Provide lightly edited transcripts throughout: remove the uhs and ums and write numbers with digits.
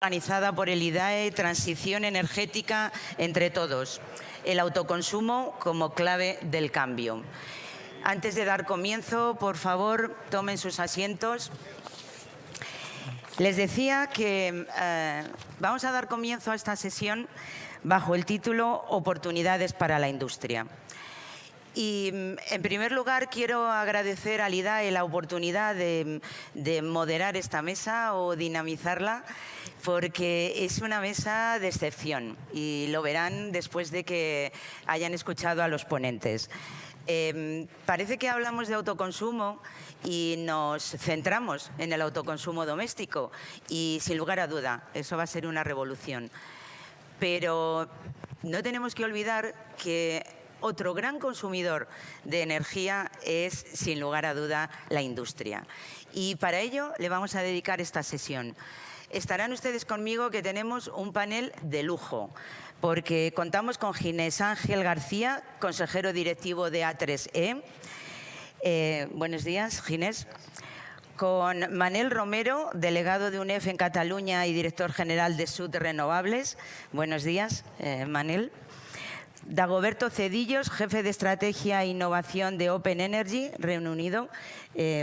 Organizada por el IDAE, Transición Energética entre Todos, el autoconsumo como clave del cambio. Antes de dar comienzo, por favor, tomen sus asientos. Les decía que vamos a dar comienzo a esta sesión bajo el título Oportunidades para la industria. Y, en primer lugar, quiero agradecer al IDAE la oportunidad de moderar esta mesa o dinamizarla, porque es una mesa de excepción y lo verán después de que hayan escuchado a los ponentes. Parece que hablamos de autoconsumo y nos centramos en el autoconsumo doméstico y, sin lugar a duda, eso va a ser una revolución. Pero no tenemos que olvidar que otro gran consumidor de energía es, sin lugar a duda, la industria. Y para ello le vamos a dedicar esta sesión. Estarán ustedes conmigo que tenemos un panel de lujo, porque contamos con Ginés Ángel García, consejero directivo de A3E. Buenos días, Ginés. Con Manel Romero, delegado de UNEF en Cataluña y director general de Sud Renovables. Buenos días, Manel. Dagoberto Cedillos, jefe de Estrategia e Innovación de Open Energy, Reino Unido.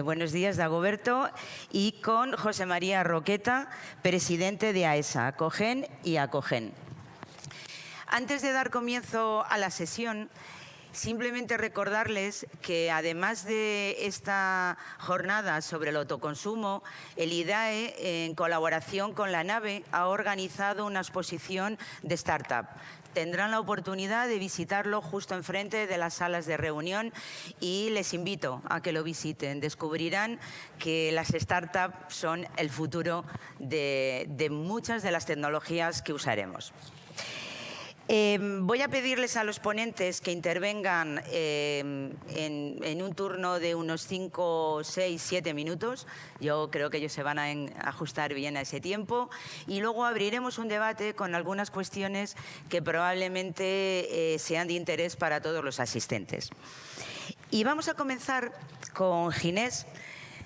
Buenos días, Dagoberto. Y con José María Roqueta, presidente de AESA, Acogen y Acogen. Antes de dar comienzo a la sesión, simplemente recordarles que, además de esta jornada sobre el autoconsumo, el IDAE, en colaboración con la NAVE, ha organizado una exposición de startup. Tendrán la oportunidad de visitarlo justo enfrente de las salas de reunión y les invito a que lo visiten. Descubrirán que las startups son el futuro de muchas de las tecnologías que usaremos. Voy a pedirles a los ponentes que intervengan en un turno de unos 5, 6, 7 minutos. Yo creo que ellos se van a ajustar bien a ese tiempo. Y luego abriremos un debate con algunas cuestiones que probablemente sean de interés para todos los asistentes. Y vamos a comenzar con Ginés.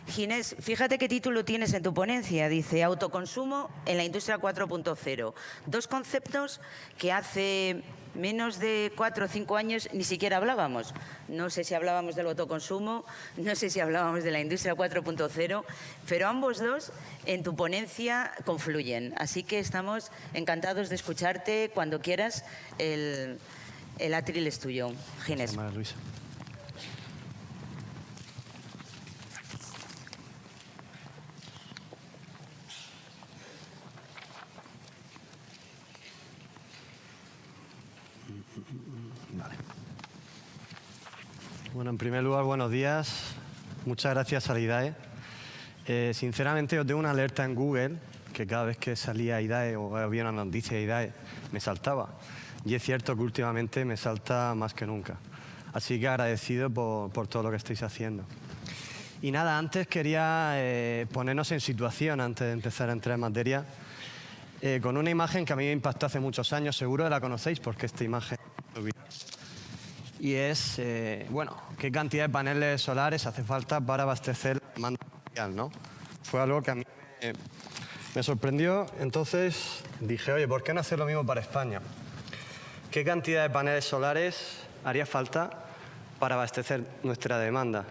Ginés, fíjate qué título tienes en tu ponencia. Dice autoconsumo en la industria 4.0. Dos conceptos que hace menos de 4 o 5 años ni siquiera hablábamos. No sé si hablábamos del autoconsumo, no sé si hablábamos de la industria 4.0, pero ambos dos en tu ponencia confluyen. Así que estamos encantados de escucharte cuando quieras. El atril es tuyo, Ginés. Luisa. Vale. Bueno, en primer lugar, buenos días. Muchas gracias a IDAE. Sinceramente, os doy una alerta en Google, que cada vez que salía IDAE o había una noticia de IDAE, me saltaba. Y es cierto que últimamente me salta más que nunca. Así que agradecido por todo lo que estáis haciendo. Y nada, antes quería ponernos en situación, antes de empezar a entrar en materia, con una imagen que a mí me impactó hace muchos años. Seguro que la conocéis porque esta imagen... Y es, bueno, qué cantidad de paneles solares hace falta para abastecer la demanda mundial, ¿no? Fue algo que a mí me sorprendió. Entonces dije, oye, ¿por qué no hacer lo mismo para España? ¿Qué cantidad de paneles solares haría falta para abastecer nuestra demanda?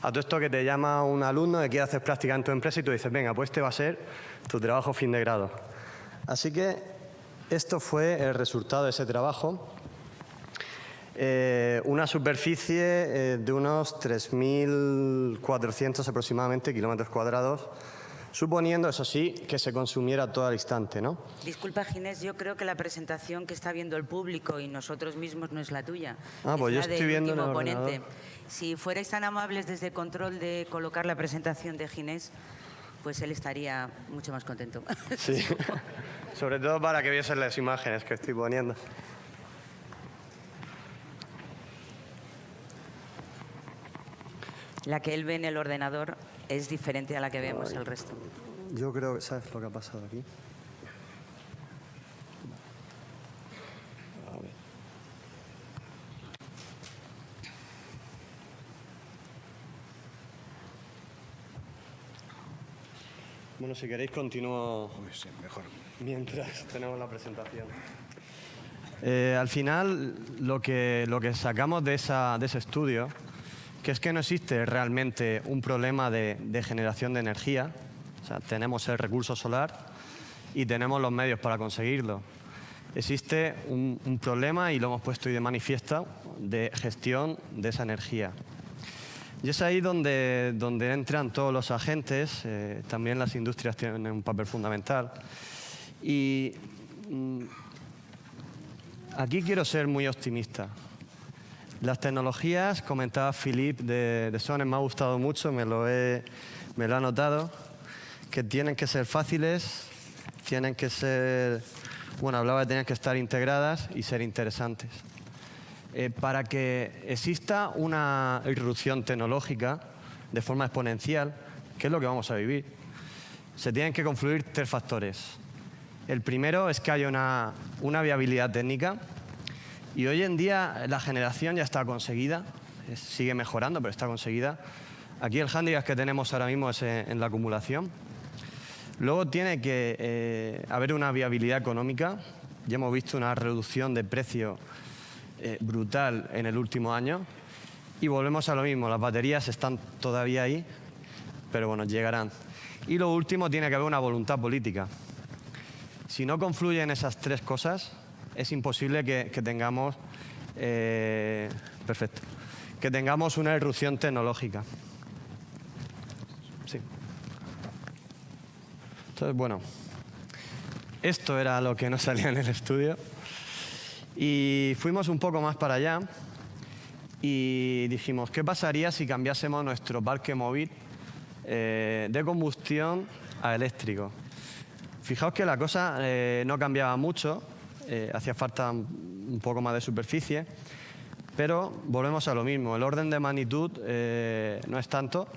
A todo esto que te llama un alumno que quiere hacer práctica en tu empresa y tú dices, venga, pues este va a ser tu trabajo fin de grado. Así que esto fue el resultado de ese trabajo. Una superficie de unos 3.400 aproximadamente kilómetros cuadrados, suponiendo, eso sí, que se consumiera todo al instante, ¿no? Disculpa, Ginés, yo creo que la presentación que está viendo el público y nosotros mismos no es la tuya. Pues yo estoy viendo en el ponente. ordenador. Si fuerais tan amables desde control de colocar la presentación de Ginés, pues él estaría mucho más contento. Sí, sobre todo para que viesen las imágenes que estoy poniendo. La que él ve en el ordenador es diferente a la que vemos el resto. Yo creo que sabes lo que ha pasado aquí. A ver. Bueno, si queréis continúo Sí, mejor. mientras tenemos la presentación. Al final, lo que sacamos de ese estudio, que es que no existe realmente un problema de generación de energía. O sea, tenemos el recurso solar y tenemos los medios para conseguirlo. Existe un problema, y lo hemos puesto hoy de manifiesto, de gestión de esa energía. Y es ahí donde entran todos los agentes, también las industrias tienen un papel fundamental. Y aquí quiero ser muy optimista. Las tecnologías, comentaba Philippe de Sones, me ha gustado mucho, me lo ha anotado, que tienen que ser fáciles, tienen que ser, bueno, hablaba de tener que estar integradas y ser interesantes. Para que exista una irrupción tecnológica de forma exponencial, que es lo que vamos a vivir, se tienen que confluir tres factores. El primero es que haya una viabilidad técnica, y hoy en día la generación ya está conseguida, sigue mejorando, pero está conseguida. Aquí el hándicap que tenemos ahora mismo es en la acumulación. Luego tiene que haber una viabilidad económica. Ya hemos visto una reducción de precio brutal en el último año. Y volvemos a lo mismo, las baterías están todavía ahí, pero bueno, llegarán. Y lo último, tiene que haber una voluntad política. Si no confluyen esas tres cosas, es imposible que tengamos perfecto, que tengamos una irrupción tecnológica. Sí. Entonces, bueno, esto era lo que nos salía en el estudio. Y fuimos un poco más para allá y dijimos, ¿qué pasaría si cambiásemos nuestro parque móvil de combustión a eléctrico? Fijaos que la cosa no cambiaba mucho, hacía falta un poco más de superficie, pero volvemos a lo mismo, el orden de magnitud no es tanto.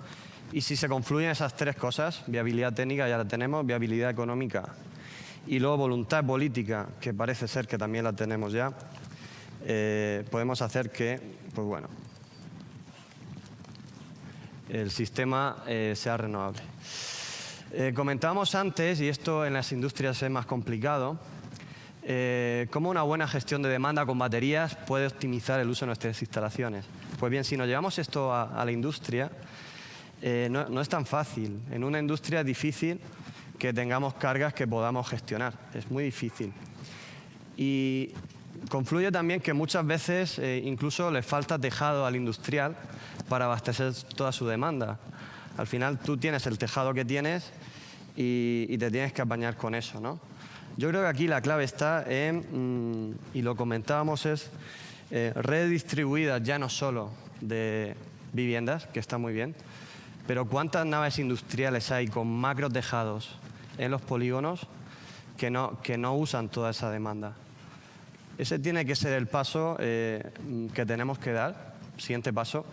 Y si se confluyen esas tres cosas, viabilidad técnica ya la tenemos, viabilidad económica y luego voluntad política, que parece ser que también la tenemos ya, podemos hacer que, pues bueno, el sistema sea renovable. Comentábamos antes, y esto en las industrias es más complicado, cómo una buena gestión de demanda con baterías puede optimizar el uso de nuestras instalaciones. Pues bien, si nos llevamos esto a la industria, no es tan fácil. En una industria es difícil que tengamos cargas que podamos gestionar. Es muy difícil. Y confluye también que muchas veces incluso le falta tejado al industrial para abastecer toda su demanda. Al final tú tienes el tejado que tienes y te tienes que apañar con eso, ¿no? Yo creo que aquí la clave está en, y lo comentábamos, es redes distribuidas ya no solo de viviendas, que está muy bien, pero ¿cuántas naves industriales hay con macro tejados en los polígonos que no usan toda esa demanda? Ese tiene que ser el paso que tenemos que dar, siguiente paso.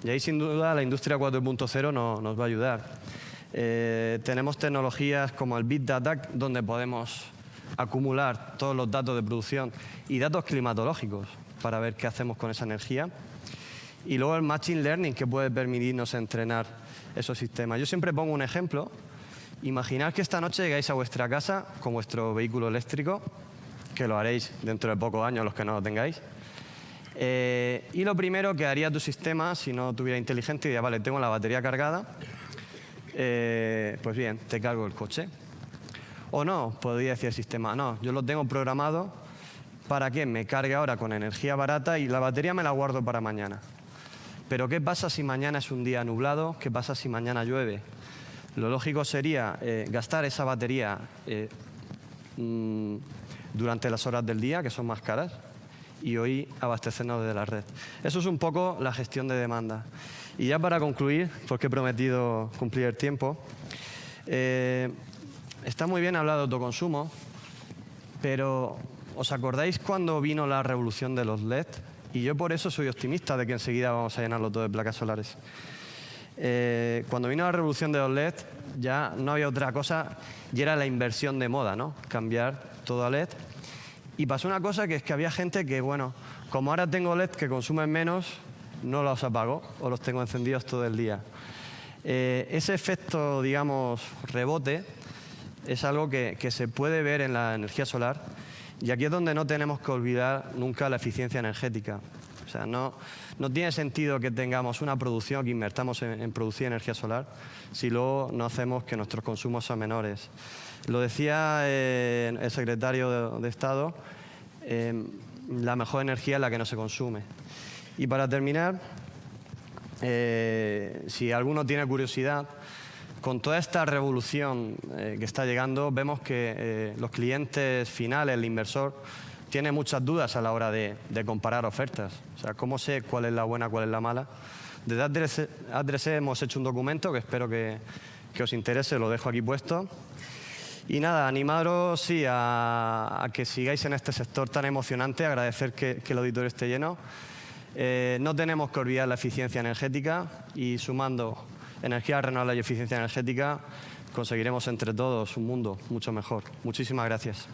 Y ahí sin duda la industria 4.0 nos va a ayudar. Tenemos tecnologías como el Big Data, donde podemos acumular todos los datos de producción y datos climatológicos para ver qué hacemos con esa energía. Y luego el Machine Learning, que puede permitirnos entrenar esos sistemas. Yo siempre pongo un ejemplo. Imaginad que esta noche llegáis a vuestra casa con vuestro vehículo eléctrico, que lo haréis dentro de pocos años los que no lo tengáis. Y lo primero que haría tu sistema, si no tuviera inteligente, diría, vale, tengo la batería cargada, pues bien, te cargo el coche. O no, podría decir el sistema, no, yo lo tengo programado para que me cargue ahora con energía barata y la batería me la guardo para mañana. Pero ¿qué pasa si mañana es un día nublado? ¿Qué pasa si mañana llueve? Lo lógico sería gastar esa batería durante las horas del día, que son más caras, y hoy abastecernos de la red. Eso es un poco la gestión de demanda. Y ya para concluir, porque he prometido cumplir el tiempo, está muy bien hablar de autoconsumo, pero ¿os acordáis cuando vino la revolución de los LED? Y yo por eso soy optimista de que enseguida vamos a llenarlo todo de placas solares. Cuando vino la revolución de los LED ya no había otra cosa y era la inversión de moda, ¿no? Cambiar todo a LED. Y pasó una cosa, que es que había gente que, bueno, como ahora tengo LED que consumen menos, no los apago o los tengo encendidos todo el día. Ese efecto, digamos, rebote, es algo que se puede ver en la energía solar, y aquí es donde no tenemos que olvidar nunca la eficiencia energética. O sea, no tiene sentido que tengamos una producción, que invertamos en producir energía solar, si luego no hacemos que nuestros consumos sean menores. Lo decía el secretario de Estado, la mejor energía es la que no se consume. Y para terminar, si alguno tiene curiosidad, con toda esta revolución que está llegando, vemos que los clientes finales, el inversor, tiene muchas dudas a la hora de comparar ofertas. O sea, ¿cómo sé cuál es la buena, cuál es la mala? Desde A3E hemos hecho un documento que espero que os interese, lo dejo aquí puesto. Y nada, animaros sí, a que sigáis en este sector tan emocionante, agradecer que el auditorio esté lleno. No tenemos que olvidar la eficiencia energética, y sumando energías renovables y eficiencia energética conseguiremos entre todos un mundo mucho mejor. Muchísimas gracias.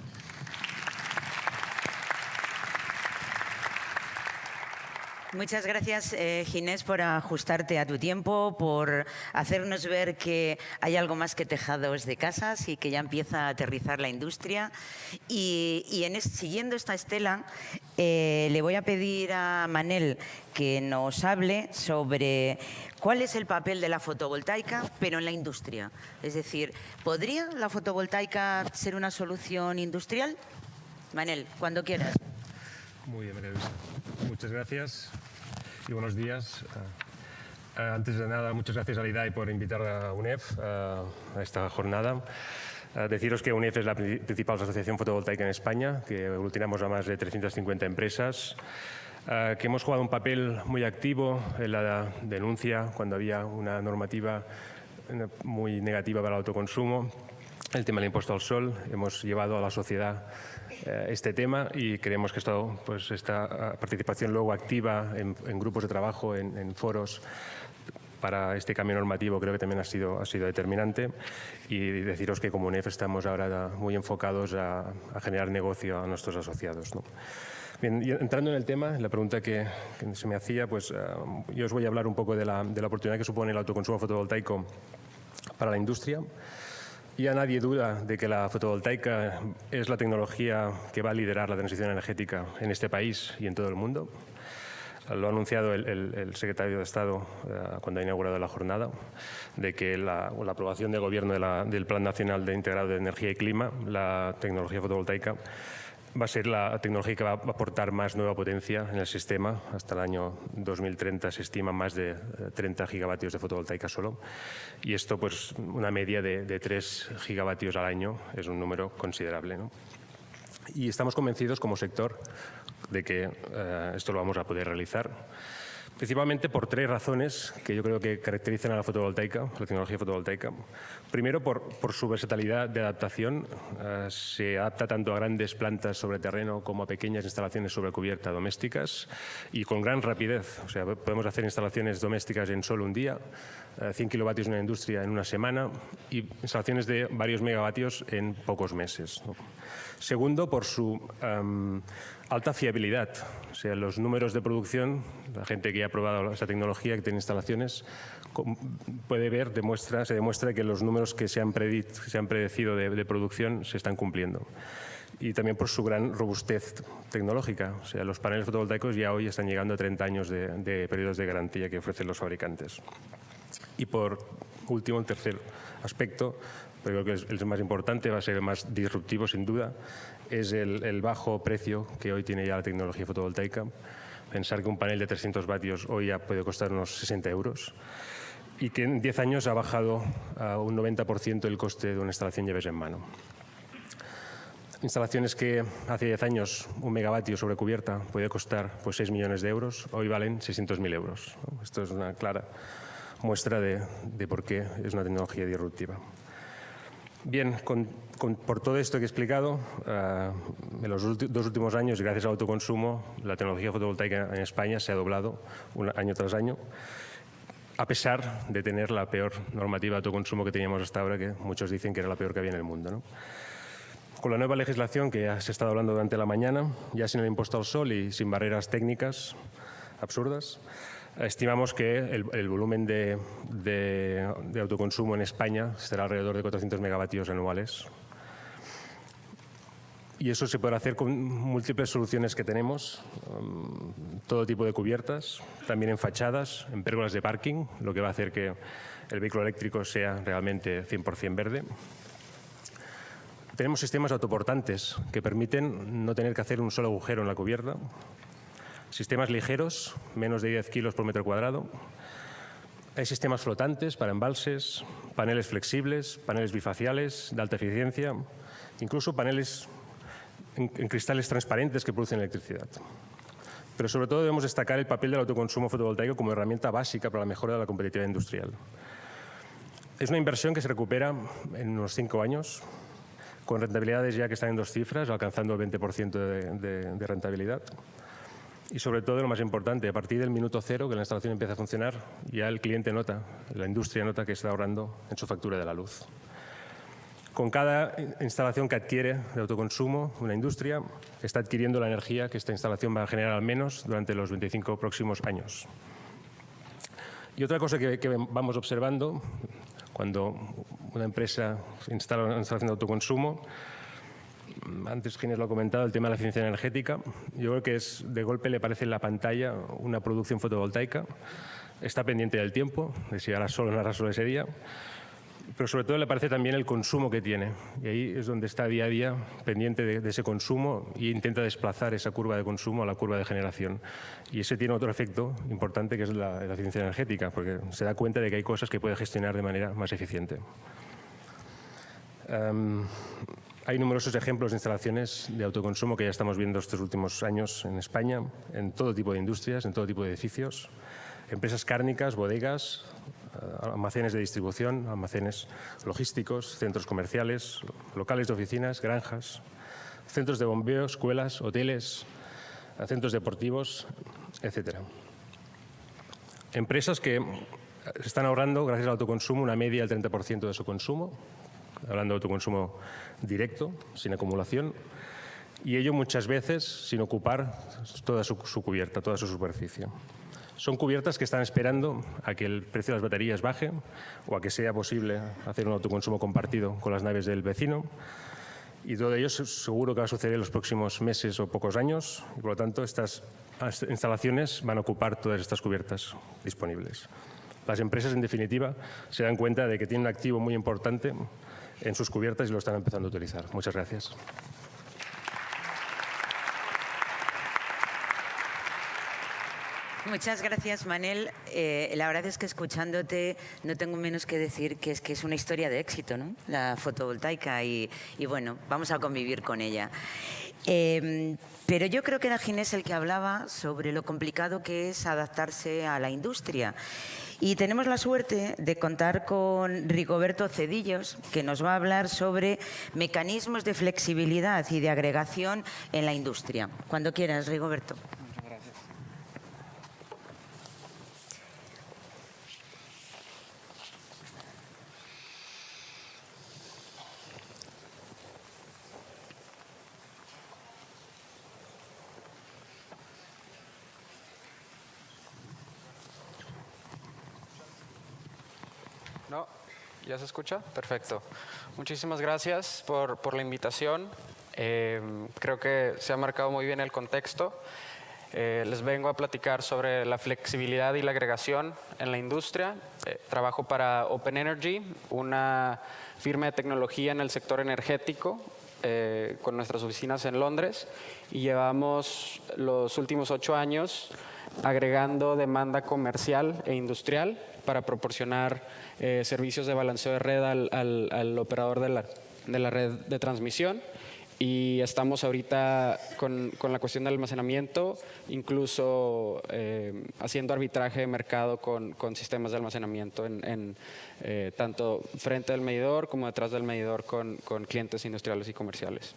Muchas gracias, Ginés, por ajustarte a tu tiempo, por hacernos ver que hay algo más que tejados de casas y que ya empieza a aterrizar la industria. Y siguiendo esta estela, le voy a pedir a Manel que nos hable sobre cuál es el papel de la fotovoltaica, pero en la industria. Es decir, ¿podría la fotovoltaica ser una solución industrial? Manel, cuando quieras. Muy bien, María Luisa. Muchas gracias y buenos días. Antes de nada, muchas gracias a IDAE por invitar a UNEF a esta jornada. Deciros que UNEF es la principal asociación fotovoltaica en España, que aglutinamos a más de 350 empresas, que hemos jugado un papel muy activo en la denuncia cuando había una normativa muy negativa para el autoconsumo. El tema del impuesto al sol, hemos llevado a la sociedad este tema, y creemos que esta participación luego activa en grupos de trabajo, en foros para este cambio normativo, creo que también ha sido determinante. Y deciros que como UNEF estamos ahora muy enfocados a generar negocio a nuestros asociados, ¿no? Bien, y entrando en el tema, en la pregunta que se me hacía, pues yo os voy a hablar un poco de la oportunidad que supone el autoconsumo fotovoltaico para la industria. Ya nadie duda de que la fotovoltaica es la tecnología que va a liderar la transición energética en este país y en todo el mundo. Lo ha anunciado el secretario de Estado cuando ha inaugurado la jornada, de que la aprobación del Gobierno del Plan Nacional de Integrado de Energía y Clima, la tecnología fotovoltaica, va a ser la tecnología que va a aportar más nueva potencia en el sistema. Hasta el año 2030 se estima más de 30 gigavatios de fotovoltaica solo. Y esto, pues, una media de 3 gigavatios al año es un número considerable, ¿no? Y estamos convencidos como sector de que esto lo vamos a poder realizar, principalmente por 3 razones que yo creo que caracterizan a la fotovoltaica, la tecnología fotovoltaica. Primero, por su versatilidad de adaptación. Se adapta tanto a grandes plantas sobre terreno como a pequeñas instalaciones sobre cubierta domésticas, y con gran rapidez. O sea, podemos hacer instalaciones domésticas en solo un día, 100 kilovatios en una industria en una semana, y instalaciones de varios megavatios en pocos meses, ¿no? Segundo, por su alta fiabilidad. O sea, los números de producción, la gente que ha probado esa tecnología, que tiene instalaciones, puede ver, se demuestra que los números que se han predecido de producción se están cumpliendo. Y también por su gran robustez tecnológica. O sea, los paneles fotovoltaicos ya hoy están llegando a 30 años de periodos de garantía que ofrecen los fabricantes. Y por último, el tercer aspecto, pero creo que es el más importante, va a ser el más disruptivo sin duda, es el bajo precio que hoy tiene ya la tecnología fotovoltaica. Pensar que un panel de 300 vatios hoy ya puede costar unos 60 euros, y que en 10 años ha bajado a un 90% el coste de una instalación llaves en mano. Instalaciones que hace 10 años un megavatio sobre cubierta podía costar, pues, 6 millones de euros, hoy valen 600.000 euros, ¿no? Esto es una clara muestra de por qué es una tecnología disruptiva. Bien, por todo esto que he explicado, en los 2 últimos años, gracias al autoconsumo, la tecnología fotovoltaica en España se ha doblado año tras año, a pesar de tener la peor normativa de autoconsumo que teníamos hasta ahora, que muchos dicen que era la peor que había en el mundo, ¿no? Con la nueva legislación, que ya se ha estado hablando durante la mañana, ya sin el impuesto al sol y sin barreras técnicas absurdas, Estimamos que el volumen de autoconsumo en España será alrededor de 400 megavatios anuales. Y eso se podrá hacer con múltiples soluciones que tenemos, todo tipo de cubiertas, también en fachadas, en pérgolas de parking, lo que va a hacer que el vehículo eléctrico sea realmente 100% verde. Tenemos sistemas autoportantes que permiten no tener que hacer un solo agujero en la cubierta. Sistemas ligeros, menos de 10 kilos por metro cuadrado. Hay sistemas flotantes para embalses, paneles flexibles, paneles bifaciales de alta eficiencia, incluso paneles en cristales transparentes que producen electricidad. Pero sobre todo debemos destacar el papel del autoconsumo fotovoltaico como herramienta básica para la mejora de la competitividad industrial. Es una inversión que se recupera en unos 5 años, con rentabilidades ya que están en 2 cifras, alcanzando el 20% de rentabilidad. Y sobre todo, lo más importante, a partir del minuto cero que la instalación empieza a funcionar, ya el cliente nota, la industria nota que está ahorrando en su factura de la luz. Con cada instalación que adquiere de autoconsumo, una industria está adquiriendo la energía que esta instalación va a generar al menos durante los 25 próximos años. Y otra cosa que vamos observando cuando una empresa instala una instalación de autoconsumo, antes Ginés lo ha comentado, el tema de la eficiencia energética, yo creo que de golpe le aparece en la pantalla una producción fotovoltaica, está pendiente del tiempo, de si hará sol o no hará sol ese día, pero sobre todo le aparece también el consumo que tiene. Y ahí es donde está día a día pendiente de ese consumo e intenta desplazar esa curva de consumo a la curva de generación. Y ese tiene otro efecto importante que es la eficiencia energética, porque se da cuenta de que hay cosas que puede gestionar de manera más eficiente. Hay numerosos ejemplos de instalaciones de autoconsumo que ya estamos viendo estos últimos años en España, en todo tipo de industrias, en todo tipo de edificios, empresas cárnicas, bodegas, almacenes de distribución, almacenes logísticos, centros comerciales, locales de oficinas, granjas, centros de bombeo, escuelas, hoteles, centros deportivos, etc. Empresas que están ahorrando, gracias al autoconsumo, una media del 30% de su consumo, hablando de autoconsumo directo, sin acumulación, y ello muchas veces sin ocupar toda su cubierta, toda su superficie. Son cubiertas que están esperando a que el precio de las baterías baje o a que sea posible hacer un autoconsumo compartido con las naves del vecino. Y todo ello seguro que va a suceder en los próximos meses o pocos años. Y por lo tanto, estas instalaciones van a ocupar todas estas cubiertas disponibles. Las empresas, en definitiva, se dan cuenta de que tienen un activo muy importante en sus cubiertas y lo están empezando a utilizar. Muchas gracias. Muchas gracias, Manel. La verdad es que escuchándote no tengo menos que decir que es una historia de éxito, ¿no? La fotovoltaica y bueno, vamos a convivir con ella. Pero yo creo que era Ginés el que hablaba sobre lo complicado que es adaptarse a la industria. Y tenemos la suerte de contar con Rigoberto Cedillos, que nos va a hablar sobre mecanismos de flexibilidad y de agregación en la industria. Cuando quieras, Rigoberto. ¿No? ¿Ya se escucha? Perfecto. Muchísimas gracias por la invitación. Creo que se ha marcado muy bien el contexto. Les vengo a platicar sobre la flexibilidad y la agregación en la industria. Trabajo para Open Energy, una firma de tecnología en el sector energético, con nuestras oficinas en Londres, y llevamos los últimos 8 años agregando demanda comercial e industrial para proporcionar servicios de balanceo de red al operador de la red de transmisión. Y estamos ahorita con la cuestión del almacenamiento, incluso haciendo arbitraje de mercado con sistemas de almacenamiento tanto frente al medidor como detrás del medidor con clientes industriales y comerciales.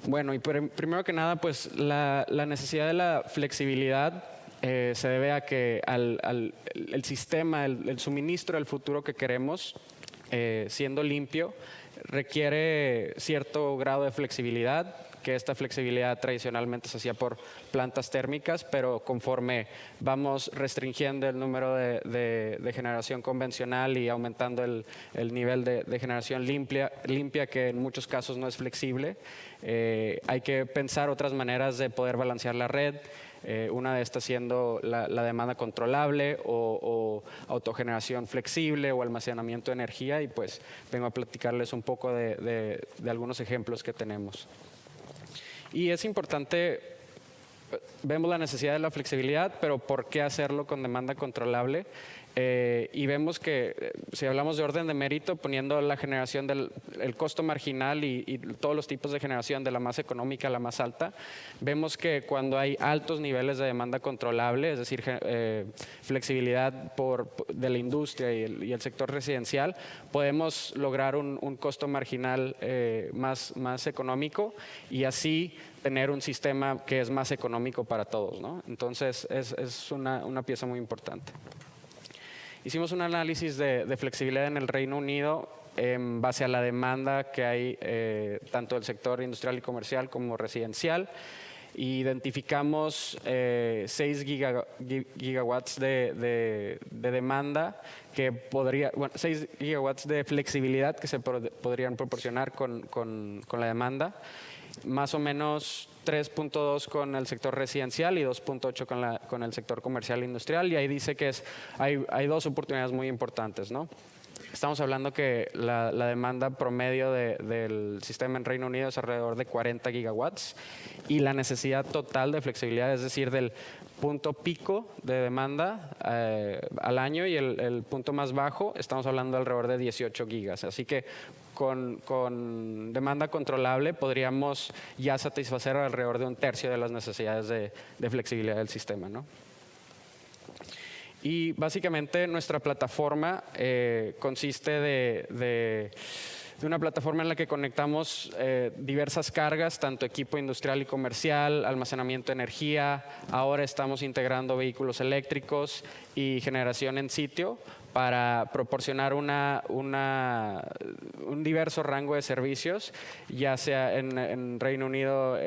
Bueno, y primero que nada, pues la necesidad de la flexibilidad se debe a que el sistema, el suministro del futuro que queremos, siendo limpio, requiere cierto grado de flexibilidad, que esta flexibilidad tradicionalmente se hacía por plantas térmicas, pero conforme vamos restringiendo el número de generación convencional y aumentando el nivel de generación limpia, que en muchos casos no es flexible, hay que pensar otras maneras de poder balancear la red. Una de estas siendo la demanda controlable o autogeneración flexible o almacenamiento de energía, y pues vengo a platicarles un poco de algunos ejemplos que tenemos. Y es importante, vemos la necesidad de la flexibilidad, pero ¿por qué hacerlo con demanda controlable? Y vemos que si hablamos de orden de mérito, poniendo la generación el costo marginal y todos los tipos de generación de la más económica a la más alta, vemos que cuando hay altos niveles de demanda controlable, es decir, flexibilidad de la industria y el sector residencial, podemos lograr un costo marginal más económico y así tener un sistema que es más económico para todos, ¿no? Entonces es una pieza muy importante. Hicimos un análisis de flexibilidad en el Reino Unido en base a la demanda que hay tanto del sector industrial y comercial como residencial. Identificamos 6 gigawatts de demanda que 6 gigawatts de flexibilidad que se podrían proporcionar con la demanda. Más o menos 3.2 con el sector residencial y 2.8 con el sector comercial e industrial. Y ahí dice que hay dos oportunidades muy importantes, ¿no? Estamos hablando que la demanda promedio del sistema en Reino Unido es alrededor de 40 gigawatts y la necesidad total de flexibilidad, es decir, del punto pico de demanda al año y el punto más bajo, estamos hablando alrededor de 18 gigas. Así que con demanda controlable podríamos ya satisfacer alrededor de un tercio de las necesidades de flexibilidad del sistema, ¿no? Y básicamente nuestra plataforma consiste de una plataforma en la que conectamos diversas cargas, tanto equipo industrial y comercial, almacenamiento de energía, ahora estamos integrando vehículos eléctricos y generación en sitio para proporcionar un diverso rango de servicios, ya sea en Reino Unido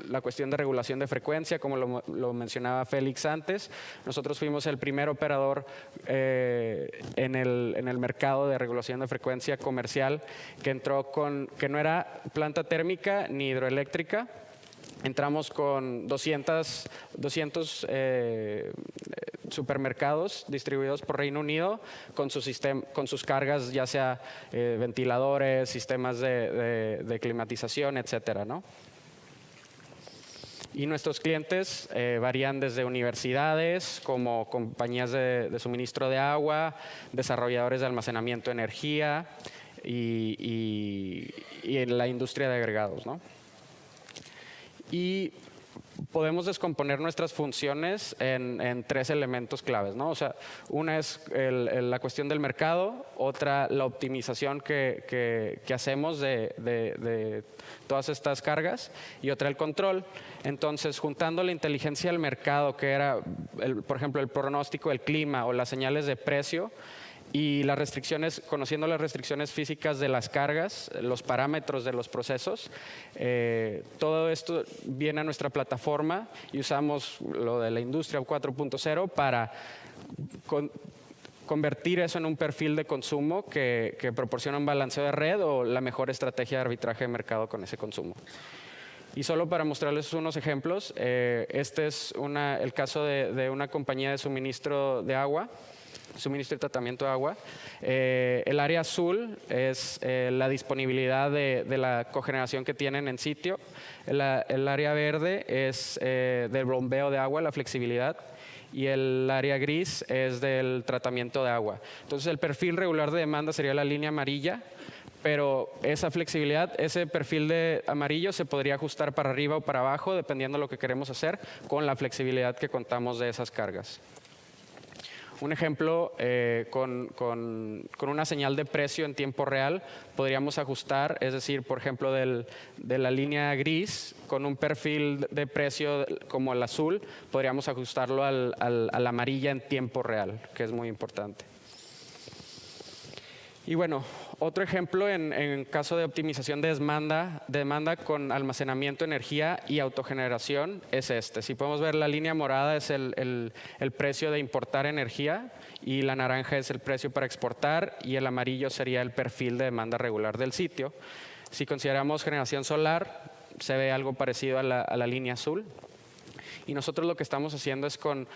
la cuestión de regulación de frecuencia, como lo mencionaba Félix antes. Nosotros fuimos el primer operador en el mercado de regulación de frecuencia comercial que entró que no era planta térmica ni hidroeléctrica. Entramos con 200 supermercados distribuidos por Reino Unido con sus cargas, ya sea ventiladores, sistemas de climatización, etcétera, ¿no? Y nuestros clientes varían desde universidades como compañías de suministro de agua, desarrolladores de almacenamiento de energía y en la industria de agregados, ¿no? Y podemos descomponer nuestras funciones en 3 elementos claves, ¿no? O sea, una es la cuestión del mercado, otra la optimización que hacemos de todas estas cargas y otra el control. Entonces, juntando la inteligencia del mercado, que era, por ejemplo, el pronóstico del clima o las señales de precio, y las restricciones, conociendo las restricciones físicas de las cargas, los parámetros de los procesos, todo esto viene a nuestra plataforma y usamos lo de la industria 4.0 para convertir eso en un perfil de consumo que proporciona un balanceo de red o la mejor estrategia de arbitraje de mercado con ese consumo. Y solo para mostrarles unos ejemplos, este es el caso de una compañía de suministro de agua, suministro y tratamiento de agua. El área azul es la disponibilidad de la cogeneración que tienen en sitio. El área verde es del bombeo de agua, la flexibilidad. Y el área gris es del tratamiento de agua. Entonces, el perfil regular de demanda sería la línea amarilla, pero esa flexibilidad, ese perfil de amarillo se podría ajustar para arriba o para abajo, dependiendo de lo que queremos hacer, con la flexibilidad que contamos de esas cargas. Un ejemplo, con una señal de precio en tiempo real, podríamos ajustar, es decir, por ejemplo, de la línea gris, con un perfil de precio como el azul, podríamos ajustarlo a la amarilla en tiempo real, que es muy importante. Y bueno, Otro ejemplo en caso de optimización de demanda con almacenamiento de energía y autogeneración es este. Si podemos ver, la línea morada es el precio de importar energía y la naranja es el precio para exportar y el amarillo sería el perfil de demanda regular del sitio. Si consideramos generación solar, se ve algo parecido a la línea azul. Y nosotros lo que estamos haciendo es con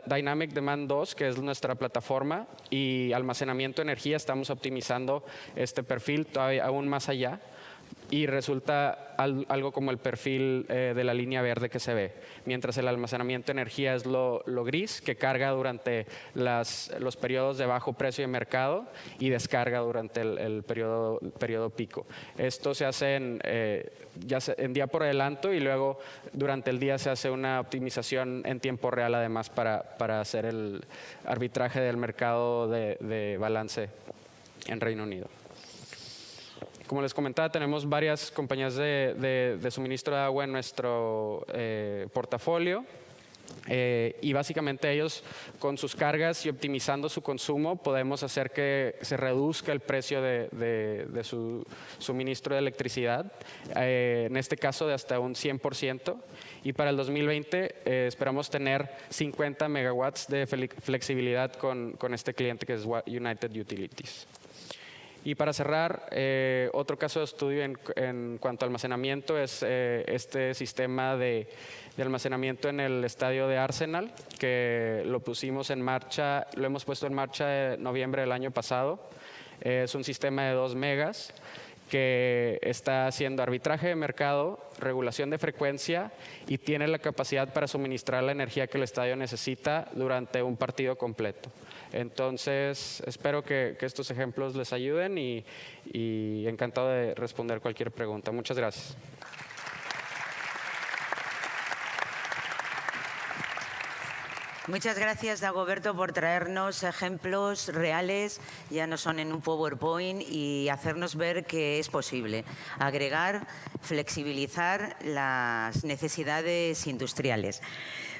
Dynamic Demand 2, que es nuestra plataforma, y almacenamiento de energía, estamos optimizando este perfil todavía aún más allá. Y resulta algo como el perfil de la línea verde que se ve. Mientras el almacenamiento de energía es lo gris, que carga durante los periodos de bajo precio de mercado y descarga durante el periodo pico. Esto se hace en día por adelanto y luego durante el día se hace una optimización en tiempo real además para hacer el arbitraje del mercado de balance en Reino Unido. Como les comentaba, tenemos varias compañías de suministro de agua en nuestro portafolio y básicamente ellos con sus cargas y optimizando su consumo podemos hacer que se reduzca el precio de su suministro de electricidad, en este caso de hasta un 100%. Y para el 2020 esperamos tener 50 megawatts de flexibilidad con este cliente que es United Utilities. Y para cerrar, otro caso de estudio en cuanto a almacenamiento es este sistema de almacenamiento en el estadio de Arsenal, que lo pusimos en marcha, lo hemos puesto en marcha en noviembre del año pasado. Es un sistema de 2 megas que está haciendo arbitraje de mercado, regulación de frecuencia y tiene la capacidad para suministrar la energía que el estadio necesita durante un partido completo. Entonces, espero que estos ejemplos les ayuden y encantado de responder cualquier pregunta. Muchas gracias. Muchas gracias, Dagoberto, por traernos ejemplos reales, ya no son en un PowerPoint, y hacernos ver que es posible agregar, flexibilizar las necesidades industriales.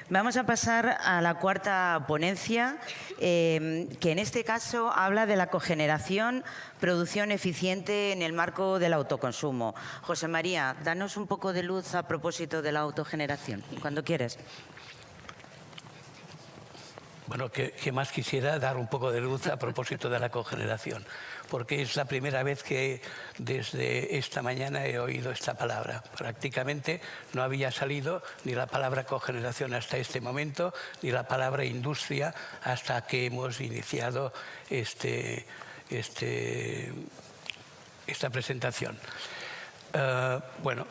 Vamos a pasar a la cuarta ponencia, que en este caso habla de la cogeneración, producción eficiente en el marco del autoconsumo. José María, danos un poco de luz a propósito de la autogeneración, cuando quieras. Bueno, que más quisiera dar un poco de luz a propósito de la cogeneración, porque es la primera vez que desde esta mañana he oído esta palabra. Prácticamente no había salido ni la palabra cogeneración hasta este momento, ni la palabra industria hasta que hemos iniciado esta presentación. Bueno,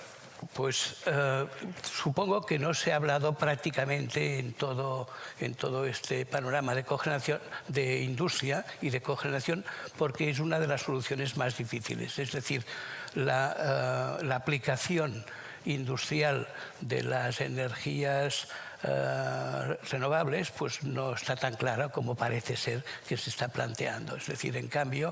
pues supongo que no se ha hablado prácticamente en todo este panorama de cogeneración, de industria y de cogeneración, porque es una de las soluciones más difíciles. Es decir, la aplicación industrial de las energías renovables pues no está tan clara como parece ser que se está planteando. Es decir, en cambio,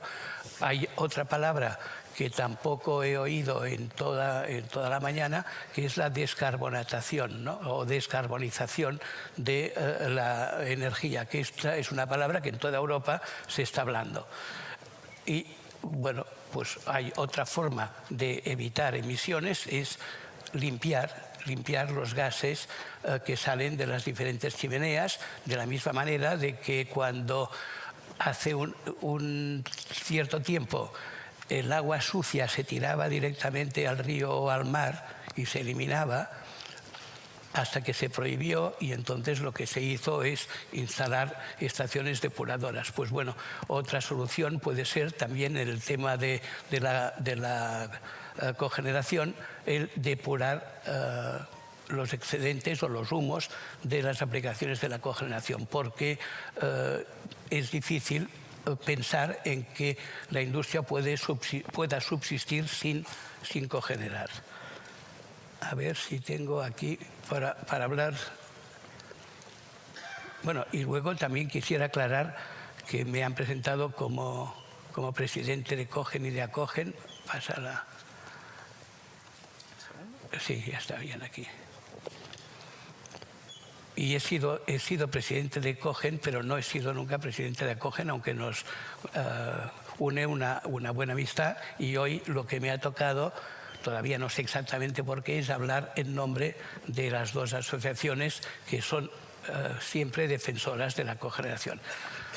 hay otra palabra que tampoco he oído en toda la mañana, que es la descarbonatación, ¿no? O descarbonización de la energía, que esta es una palabra que en toda Europa se está hablando. Y bueno, pues hay otra forma de evitar emisiones, es limpiar los gases que salen de las diferentes chimeneas, de la misma manera de que cuando hace un cierto tiempo el agua sucia se tiraba directamente al río o al mar y se eliminaba, hasta que se prohibió, y entonces lo que se hizo es instalar estaciones depuradoras. Pues bueno, otra solución puede ser también el tema de la cogeneración, el depurar los excedentes o los humos de las aplicaciones de la cogeneración, porque es difícil pensar en que la industria pueda subsistir sin cogenerar. A ver si tengo aquí para hablar. Bueno, y luego también quisiera aclarar que me han presentado como presidente de Cogen y de Acogen. Pásala. Sí, ya está bien aquí. y he sido presidente de Cogen, pero no he sido nunca presidente de Cogen, aunque nos une una buena amistad, y hoy lo que me ha tocado, todavía no sé exactamente por qué, es hablar en nombre de las dos asociaciones que son siempre defensoras de la cogeneración.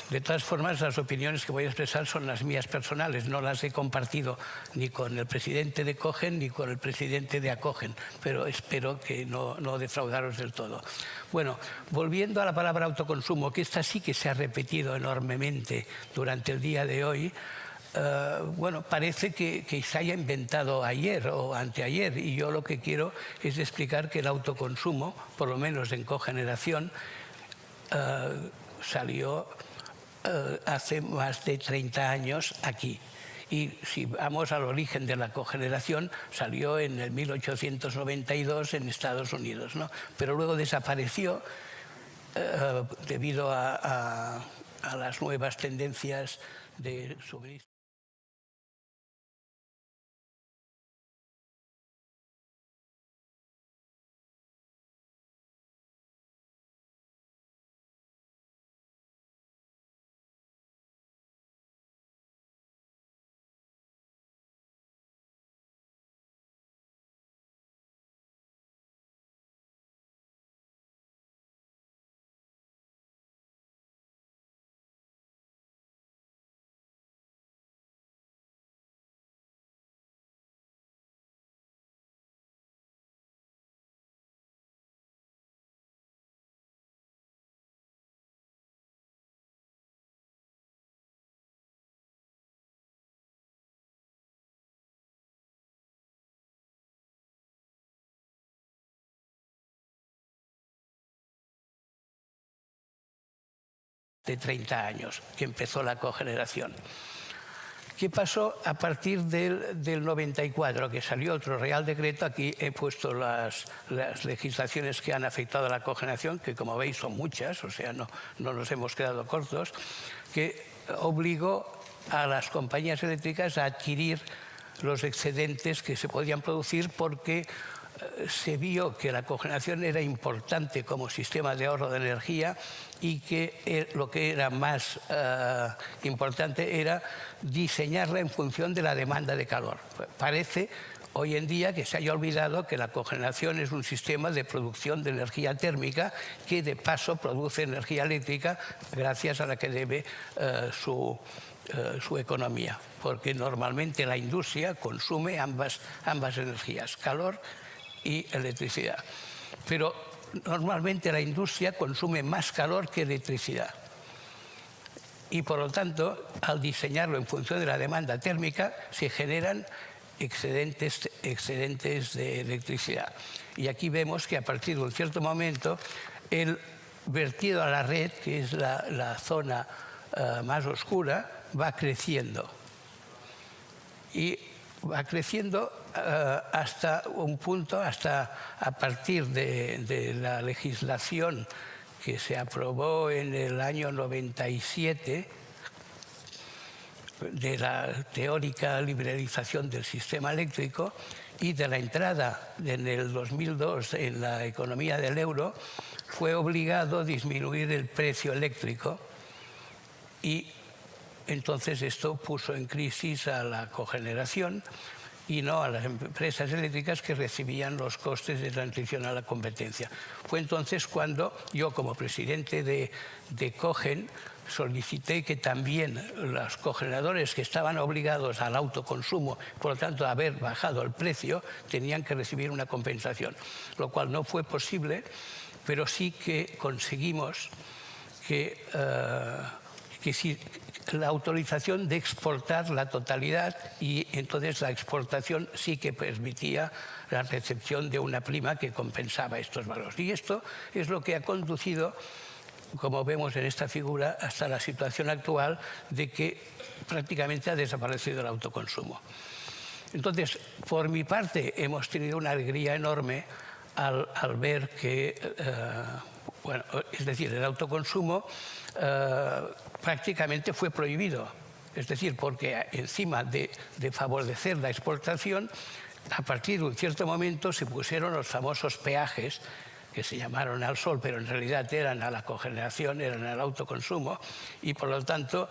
De todas formas, las opiniones que voy a expresar son las mías personales, no las he compartido ni con el presidente de Cogen ni con el presidente de Acogen, pero espero que no defraudaros del todo. Bueno, volviendo a la palabra autoconsumo, que esta sí que se ha repetido enormemente durante el día de hoy, bueno, parece que se haya inventado ayer o anteayer, y yo lo que quiero es explicar que el autoconsumo, por lo menos en cogeneración, salió hace más de 30 años aquí. Y si vamos al origen de la cogeneración, salió en el 1892 en Estados Unidos, ¿no? Pero luego desapareció debido a las nuevas tendencias de suministro. De 30 años que empezó la cogeneración. ¿Qué pasó a partir del 94? Que salió otro Real Decreto. Aquí he puesto las legislaciones que han afectado a la cogeneración, que como veis son muchas, o sea, no nos hemos quedado cortos, que obligó a las compañías eléctricas a adquirir los excedentes que se podían producir, porque se vio que la cogeneración era importante como sistema de ahorro de energía, y que lo que era más importante era diseñarla en función de la demanda de calor. Parece hoy en día que se haya olvidado que la cogeneración es un sistema de producción de energía térmica que de paso produce energía eléctrica, gracias a la que debe su economía, porque normalmente la industria consume ambas energías, calor y electricidad. Pero normalmente la industria consume más calor que electricidad. Y por lo tanto, al diseñarlo en función de la demanda térmica, se generan excedentes de electricidad. Y aquí vemos que a partir de un cierto momento, el vertido a la red, que es la zona más oscura, va creciendo. Y va creciendo hasta un punto, hasta a partir de la legislación que se aprobó en el año 97, de la teórica liberalización del sistema eléctrico, y de la entrada en el 2002 en la economía del euro, fue obligado a disminuir el precio eléctrico, y entonces esto puso en crisis a la cogeneración y no a las empresas eléctricas, que recibían los costes de transición a la competencia. Fue entonces cuando yo, como presidente de Cogen, solicité que también los cogeneradores que estaban obligados al autoconsumo, por lo tanto a haber bajado el precio, tenían que recibir una compensación, lo cual no fue posible, pero sí que conseguimos que la autorización de exportar la totalidad, y entonces la exportación sí que permitía la recepción de una prima que compensaba estos valores. Y esto es lo que ha conducido, como vemos en esta figura, hasta la situación actual de que prácticamente ha desaparecido el autoconsumo. Entonces, por mi parte, hemos tenido una alegría enorme al ver que, bueno, es decir, el autoconsumo prácticamente fue prohibido. Es decir, porque encima de favorecer la exportación, a partir de un cierto momento se pusieron los famosos peajes, que se llamaron al sol, pero en realidad eran a la cogeneración, eran al autoconsumo, y por lo tanto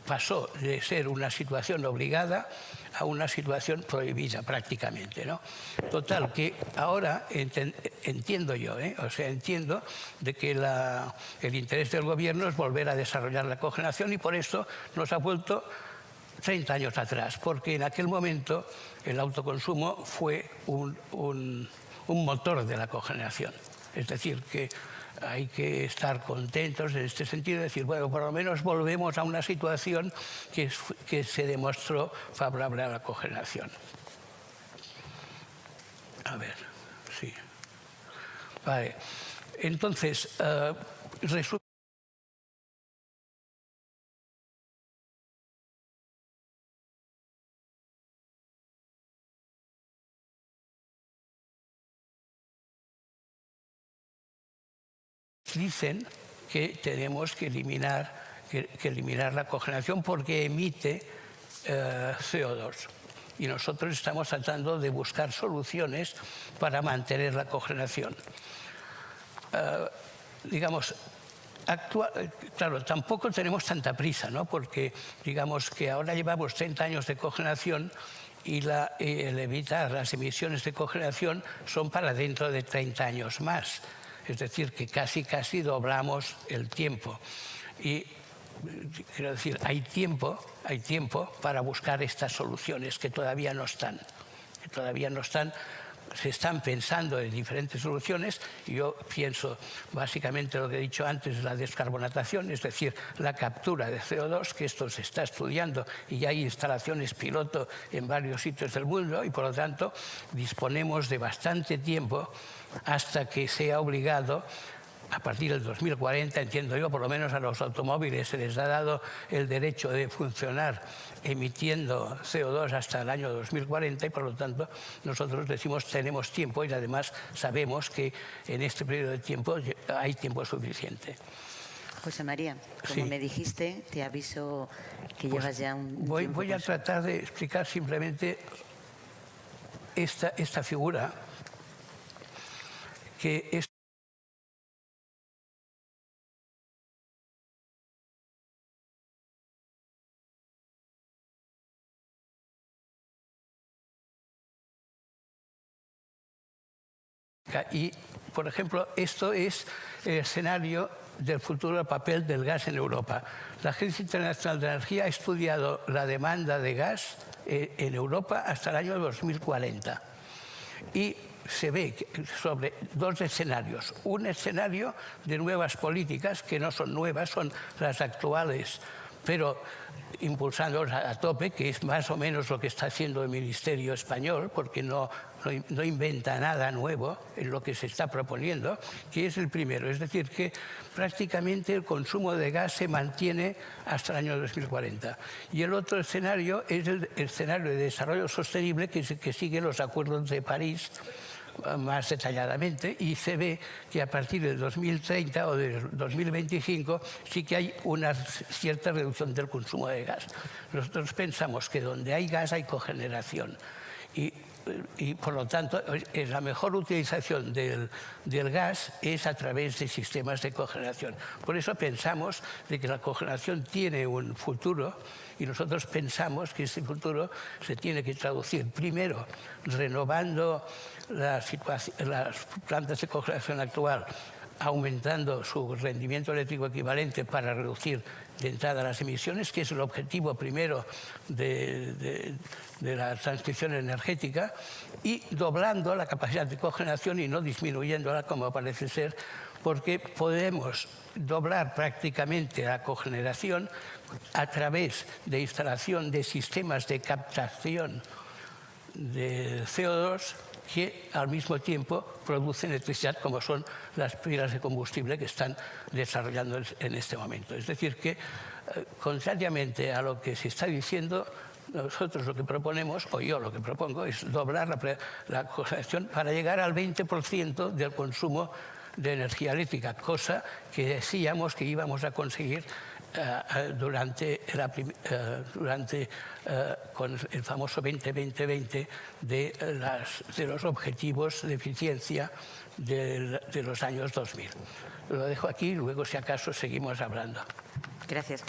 pasó de ser una situación obligada a una situación prohibida prácticamente, ¿no? Total, que ahora entiendo yo, o sea, entiendo de que el interés del gobierno es volver a desarrollar la cogeneración, y por eso nos ha vuelto 30 años atrás, porque en aquel momento el autoconsumo fue un motor de la cogeneración. Es decir, que hay que estar contentos en este sentido, decir, bueno, por lo menos volvemos a una situación que se demostró favorable a la cogeneración. A ver, sí. Vale. Entonces, dicen que tenemos que eliminar la cogeneración porque emite CO2. Y nosotros estamos tratando de buscar soluciones para mantener la cogeneración. Digamos, claro, tampoco tenemos tanta prisa, ¿no? Porque digamos que ahora llevamos 30 años de cogeneración y el evitar las emisiones de cogeneración son para dentro de 30 años más. Es decir, que casi doblamos el tiempo. Y quiero decir, hay tiempo para buscar estas soluciones que todavía no están. Se están pensando en diferentes soluciones, y yo pienso básicamente lo que he dicho antes, la descarbonatación, es decir, la captura de CO2, que esto se está estudiando y ya hay instalaciones piloto en varios sitios del mundo, y por lo tanto disponemos de bastante tiempo hasta que sea obligado. A partir del 2040, entiendo yo, por lo menos a los automóviles se les ha dado el derecho de funcionar emitiendo CO2 hasta el año 2040, y por lo tanto nosotros decimos tenemos tiempo, y además sabemos que en este periodo de tiempo hay tiempo suficiente. José María, como Sí. me dijiste, te aviso que Pues llevas ya un voy tiempo a con eso. tratar de explicar simplemente esta figura, que es y, por ejemplo, esto es el escenario del futuro papel del gas en Europa. La Agencia Internacional de Energía ha estudiado la demanda de gas en Europa hasta el año 2040. Y se ve sobre dos escenarios. Un escenario de nuevas políticas, que no son nuevas, son las actuales, pero impulsándolas a tope, que es más o menos lo que está haciendo el Ministerio español, porque no inventa nada nuevo en lo que se está proponiendo, que es el primero. Es decir, que prácticamente el consumo de gas se mantiene hasta el año 2040. Y el otro escenario es el escenario de desarrollo sostenible que sigue los acuerdos de París más detalladamente, y se ve que a partir del 2030 o del 2025 sí que hay una cierta reducción del consumo de gas. Nosotros pensamos que donde hay gas hay cogeneración, y por lo tanto la mejor utilización del gas es a través de sistemas de cogeneración. Por eso pensamos de que la cogeneración tiene un futuro, y nosotros pensamos que ese futuro se tiene que traducir primero renovando las plantas de cogeneración actual, aumentando su rendimiento eléctrico equivalente para reducir de entrada las emisiones, que es el objetivo primero de la transición energética, y doblando la capacidad de cogeneración y no disminuyéndola como parece ser, porque podemos doblar prácticamente la cogeneración a través de instalación de sistemas de captación de CO2 que al mismo tiempo producen electricidad, como son las pilas de combustible que están desarrollando en este momento. Es decir, que contrariamente a lo que se está diciendo, nosotros lo que proponemos, o yo lo que propongo, es doblar la cogeneración para llegar al 20% del consumo de energía eléctrica, cosa que decíamos que íbamos a conseguir con el famoso 20-20-20 de los objetivos de eficiencia de los años 2000. Lo dejo aquí, luego si acaso seguimos hablando. Gracias.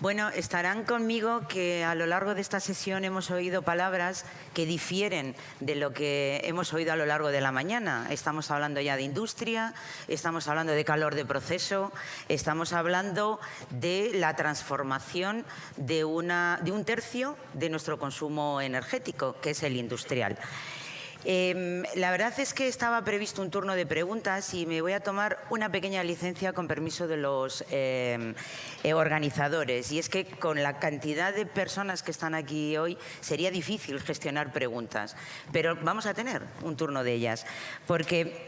Bueno, estarán conmigo que a lo largo de esta sesión hemos oído palabras que difieren de lo que hemos oído a lo largo de la mañana. Estamos hablando ya de industria, estamos hablando de calor de proceso, estamos hablando de la transformación de un tercio de nuestro consumo energético, que es el industrial. La verdad es que estaba previsto un turno de preguntas y me voy a tomar una pequeña licencia con permiso de los organizadores. Y es que con la cantidad de personas que están aquí hoy sería difícil gestionar preguntas, pero vamos a tener un turno de ellas. Porque,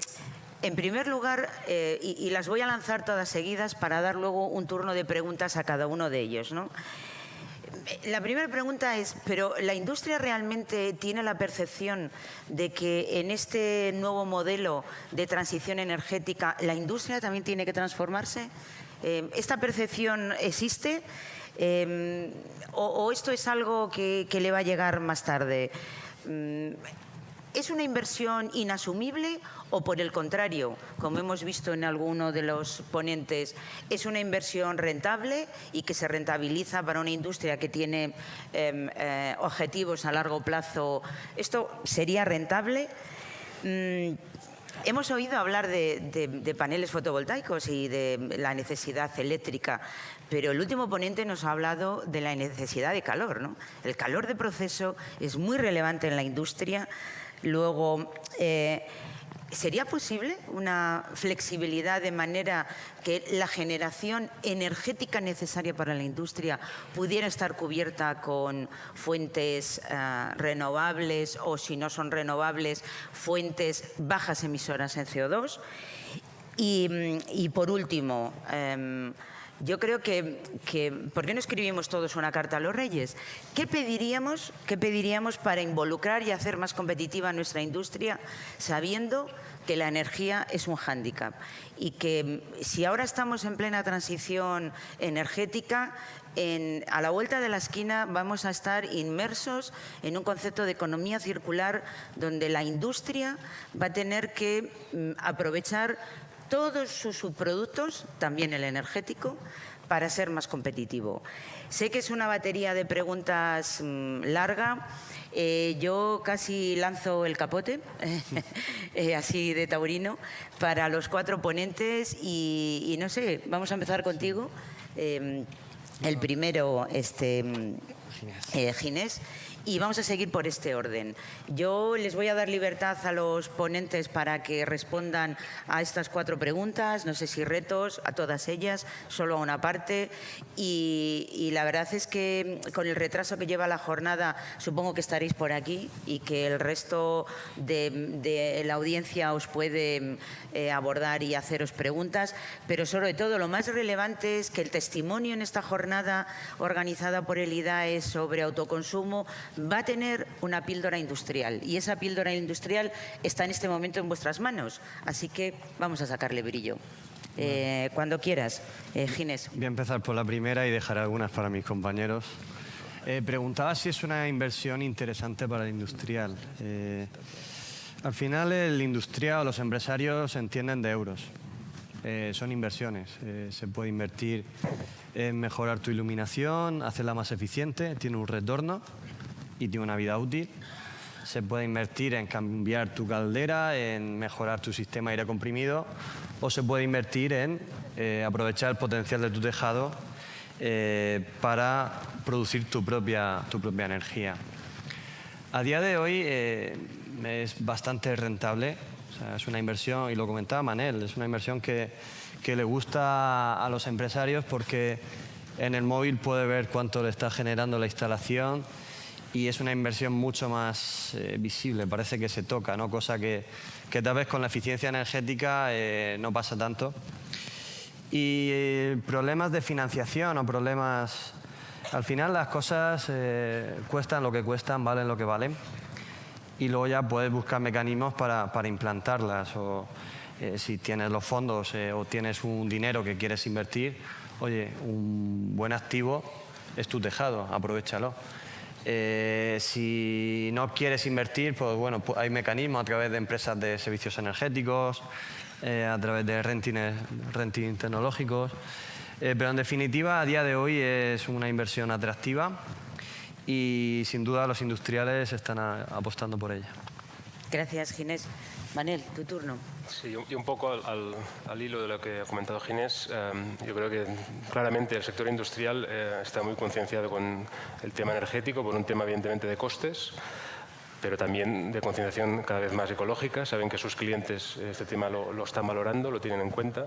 en primer lugar, y las voy a lanzar todas seguidas para dar luego un turno de preguntas a cada uno de ellos, ¿no? La primera pregunta es, ¿pero la industria realmente tiene la percepción de que en este nuevo modelo de transición energética la industria también tiene que transformarse? ¿Esta percepción existe? ¿O esto es algo que le va a llegar más tarde? ¿Es una inversión inasumible o, por el contrario, como hemos visto en alguno de los ponentes, es una inversión rentable y que se rentabiliza para una industria que tiene objetivos a largo plazo? ¿Esto sería rentable? Hemos oído hablar de paneles fotovoltaicos y de la necesidad eléctrica, pero el último ponente nos ha hablado de la necesidad de calor, ¿no? El calor de proceso es muy relevante en la industria. Luego, ¿sería posible una flexibilidad de manera que la generación energética necesaria para la industria pudiera estar cubierta con fuentes renovables o, si no son renovables, fuentes bajas emisoras en CO2? Y por último, yo creo que ¿por qué no escribimos todos una carta a los Reyes? ¿Qué pediríamos para involucrar y hacer más competitiva nuestra industria, sabiendo que la energía es un hándicap? Y que si ahora estamos en plena transición energética, a la vuelta de la esquina vamos a estar inmersos en un concepto de economía circular donde la industria va a tener que aprovechar todos sus subproductos, también el energético, para ser más competitivo. Sé que es una batería de preguntas larga. Yo casi lanzo el capote, así de taurino, para los 4 ponentes y no sé, vamos a empezar contigo. El primero, Ginés. Y vamos a seguir por este orden. Yo les voy a dar libertad a los ponentes para que respondan a estas 4 preguntas. No sé si retos, a todas ellas, solo a una parte. Y la verdad es que con el retraso que lleva la jornada, supongo que estaréis por aquí y que el resto de la audiencia os puede abordar y haceros preguntas. Pero sobre todo, lo más relevante es que el testimonio en esta jornada organizada por el IDAE sobre autoconsumo va a tener una píldora industrial y esa píldora industrial está en este momento en vuestras manos, así que vamos a sacarle brillo. Cuando quieras, Ginés. Voy a empezar por la primera y dejaré algunas para mis compañeros. Preguntaba si es una inversión interesante para el industrial. Al final el industrial o los empresarios entienden de euros. Son inversiones. Se puede invertir en mejorar tu iluminación, hacerla más eficiente, tiene un retorno y tiene una vida útil. Se puede invertir en cambiar tu caldera, en mejorar tu sistema de aire comprimido, o se puede invertir en aprovechar el potencial de tu tejado para producir tu propia energía. A día de hoy es bastante rentable. O sea, es una inversión, y lo comentaba Manel, es una inversión que le gusta a los empresarios porque en el móvil puede ver cuánto le está generando la instalación y es una inversión mucho más visible, parece que se toca, ¿no? Cosa que tal vez con la eficiencia energética no pasa tanto. Y problemas de financiación o problemas... Al final las cosas cuestan lo que cuestan, valen lo que valen. y luego ya puedes buscar mecanismos para implantarlas. O si tienes los fondos o tienes un dinero que quieres invertir, oye, un buen activo es tu tejado, aprovéchalo. Si no quieres invertir, pues bueno, pues hay mecanismos a través de empresas de servicios energéticos, a través de renting tecnológicos, pero en definitiva a día de hoy es una inversión atractiva y sin duda los industriales están apostando por ella. Gracias, Ginés. Manel, tu turno. Sí, y un poco al hilo de lo que ha comentado Ginés, yo creo que claramente el sector industrial está muy concienciado con el tema energético, por un tema evidentemente de costes, pero también de concienciación cada vez más ecológica. Saben que sus clientes este tema lo están valorando, lo tienen en cuenta,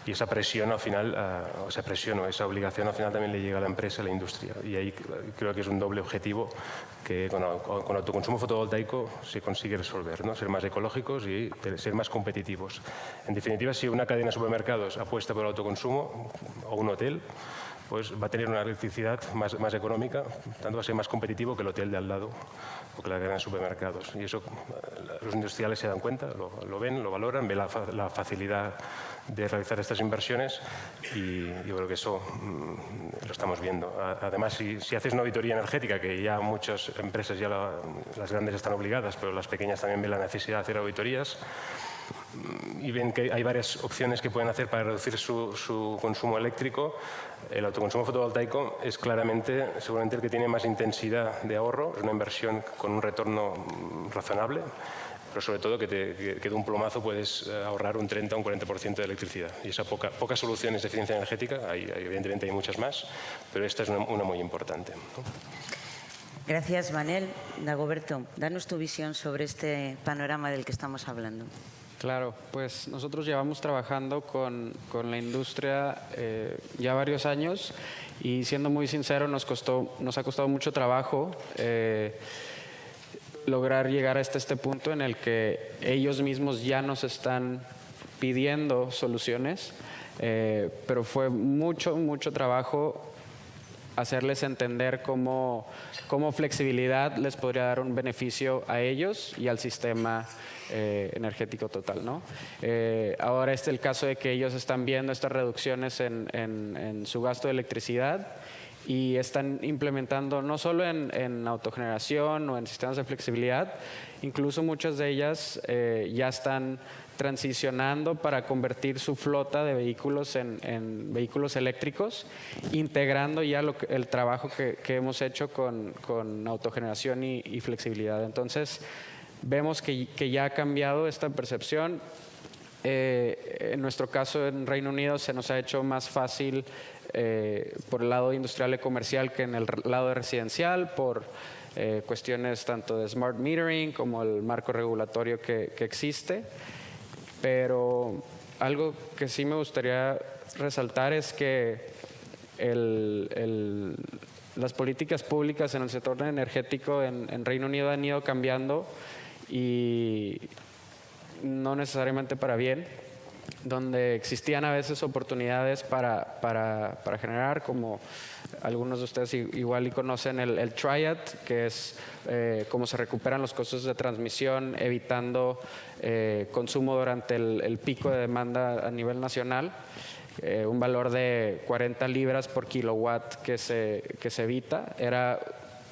y esa presión al final, esa presión o esa obligación al final también le llega a la empresa, a la industria. Y ahí creo que es un doble objetivo que con autoconsumo fotovoltaico se consigue resolver, ¿no? Ser más ecológicos y ser más competitivos. En definitiva, si una cadena de supermercados apuesta por el autoconsumo o un hotel, pues va a tener una electricidad más económica, tanto va a ser más competitivo que el hotel de al lado o que la cadena de supermercados. Y eso los industriales se dan cuenta, lo ven, lo valoran, ven la facilidad de realizar estas inversiones y yo creo que eso lo estamos viendo. Además, si haces una auditoría energética, que ya muchas empresas, ya las grandes están obligadas, pero las pequeñas también ven la necesidad de hacer auditorías, y ven que hay varias opciones que pueden hacer para reducir su consumo eléctrico. El autoconsumo fotovoltaico es claramente, seguramente, el que tiene más intensidad de ahorro. Es una inversión con un retorno razonable, pero sobre todo que de un plumazo puedes ahorrar un 30 o un 40% de electricidad. Y esas pocas soluciones de eficiencia energética, evidentemente hay muchas más, pero esta es una muy importante, ¿no? Gracias, Manel. Dagoberto, danos tu visión sobre este panorama del que estamos hablando. Claro, pues nosotros llevamos trabajando con la industria ya varios años y, siendo muy sincero, nos ha costado mucho trabajo lograr llegar hasta este punto en el que ellos mismos ya nos están pidiendo soluciones, pero fue mucho trabajo hacerles entender cómo flexibilidad les podría dar un beneficio a ellos y al sistema energético total, ¿no? Ahora es el caso de que ellos están viendo estas reducciones en su gasto de electricidad y están implementando no solo en autogeneración o en sistemas de flexibilidad, incluso muchas de ellas ya están transicionando para convertir su flota de vehículos en vehículos eléctricos, integrando ya el trabajo que hemos hecho con autogeneración y flexibilidad. Entonces, vemos que ya ha cambiado esta percepción. En nuestro caso, en Reino Unido, se nos ha hecho más fácil por el lado industrial y comercial que en el lado residencial, por cuestiones tanto de smart metering como el marco regulatorio que existe. Pero algo que sí me gustaría resaltar es que las políticas públicas en el sector energético en Reino Unido han ido cambiando, y no necesariamente para bien, donde existían a veces oportunidades para generar, como algunos de ustedes igual y conocen el Triad, que es cómo se recuperan los costos de transmisión, evitando consumo durante el pico de demanda a nivel nacional. Un valor de 40 libras por kilowatt que se evita. Era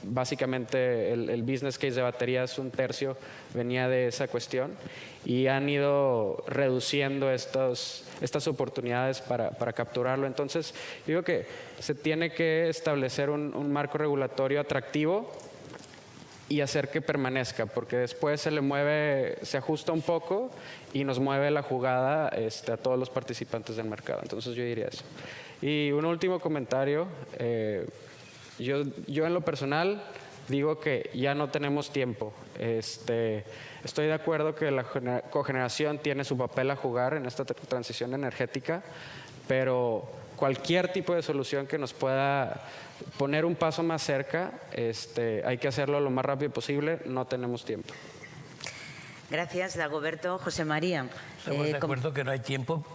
básicamente el business case de baterías, un tercio venía de esa cuestión, y han ido reduciendo estas oportunidades para capturarlo. Entonces, digo que se tiene que establecer un marco regulatorio atractivo y hacer que permanezca, porque después se ajusta un poco y nos mueve la jugada a todos los participantes del mercado. Entonces, yo diría eso. Y un último comentario. Yo en lo personal digo que ya no tenemos tiempo. Estoy de acuerdo que la cogeneración tiene su papel a jugar en esta transición energética, pero cualquier tipo de solución que nos pueda poner un paso más cerca, hay que hacerlo lo más rápido posible. No tenemos tiempo. Gracias, Dagoberto. José María. Estamos de acuerdo que no hay tiempo,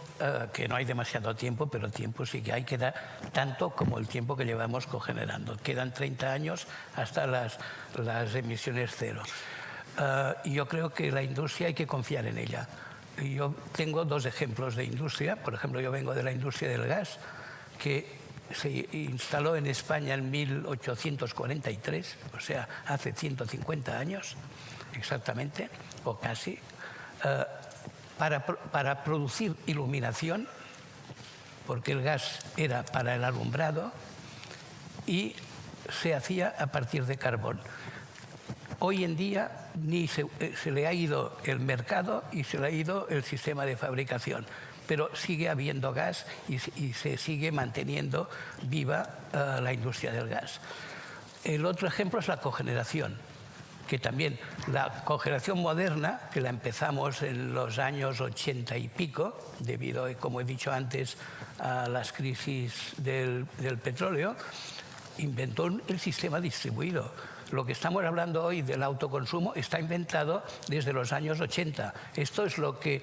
que no hay demasiado tiempo, pero tiempo sí que hay, queda tanto como el tiempo que llevamos cogenerando. Quedan 30 años hasta las emisiones cero. Y yo creo que la industria hay que confiar en ella. Y yo tengo dos ejemplos de industria. Por ejemplo, yo vengo de la industria del gas, que se instaló en España en 1843, o sea, hace 150 años exactamente, o casi, para producir iluminación, porque el gas era para el alumbrado y se hacía a partir de carbón. Hoy en día ni se le ha ido el mercado y se le ha ido el sistema de fabricación, pero sigue habiendo gas y se sigue manteniendo viva la industria del gas. El otro ejemplo es la cogeneración, que también la cogeneración moderna, que la empezamos en los años 80 y pico, debido, como he dicho antes, a las crisis del petróleo, inventó el sistema distribuido. Lo que estamos hablando hoy del autoconsumo está inventado desde los años 80. Esto es lo que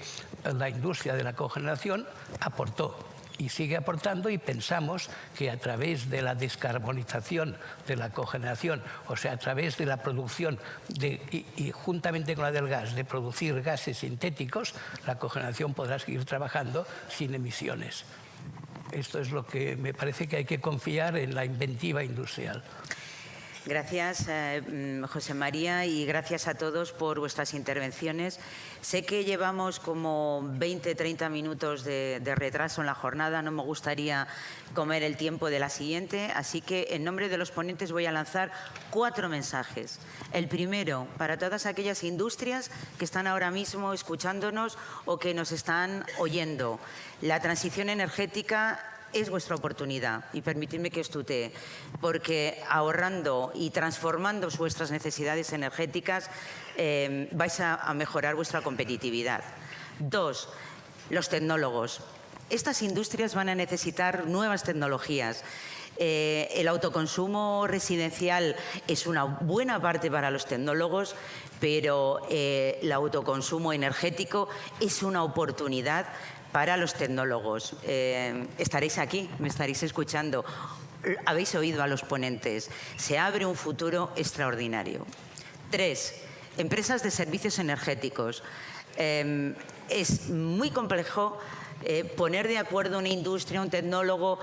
la industria de la cogeneración aportó y sigue aportando, y pensamos que a través de la descarbonización de la cogeneración, o sea, a través de la producción y juntamente con la del gas, de producir gases sintéticos, la cogeneración podrá seguir trabajando sin emisiones. Esto es lo que me parece que hay que confiar en la inventiva industrial. Gracias, José María, y gracias a todos por vuestras intervenciones. Sé que llevamos como 20-30 minutos de retraso en la jornada. No me gustaría comer el tiempo de la siguiente, así que en nombre de los ponentes voy a lanzar 4 mensajes. El primero, para todas aquellas industrias que están ahora mismo escuchándonos o que nos están oyendo. La transición energética es vuestra oportunidad, y permitidme que os tutee, porque ahorrando y transformando vuestras necesidades energéticas vais a mejorar vuestra competitividad. 2, los tecnólogos. Estas industrias van a necesitar nuevas tecnologías. El autoconsumo residencial es una buena parte para los tecnólogos, pero el autoconsumo energético es una oportunidad para los tecnólogos. Estaréis aquí, me estaréis escuchando, habéis oído a los ponentes. Se abre un futuro extraordinario. 3, empresas de servicios energéticos. Es muy complejo poner de acuerdo una industria, un tecnólogo.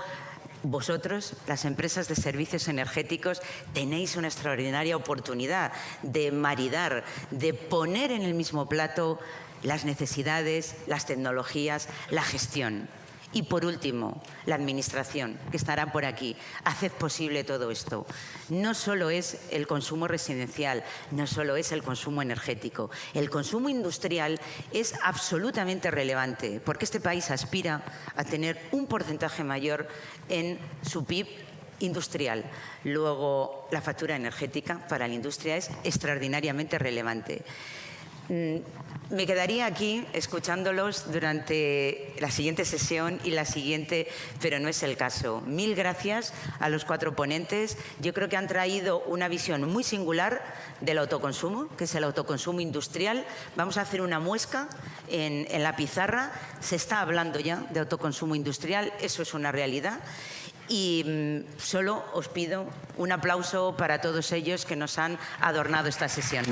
Vosotros, las empresas de servicios energéticos, tenéis una extraordinaria oportunidad de maridar, de poner en el mismo plato las necesidades, las tecnologías, la gestión. Y por último, la administración, que estará por aquí. Haced posible todo esto. No solo es el consumo residencial, no solo es el consumo energético. El consumo industrial es absolutamente relevante, porque este país aspira a tener un porcentaje mayor en su PIB industrial. Luego, la factura energética para la industria es extraordinariamente relevante. Me quedaría aquí escuchándolos durante la siguiente sesión y la siguiente, pero no es el caso. Mil gracias a los 4 ponentes. Yo creo que han traído una visión muy singular del autoconsumo, que es el autoconsumo industrial. Vamos a hacer una muesca en la pizarra. Se está hablando ya de autoconsumo industrial, eso es una realidad. Y solo os pido un aplauso para todos ellos que nos han adornado esta sesión.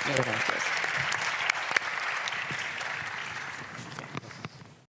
Gracias.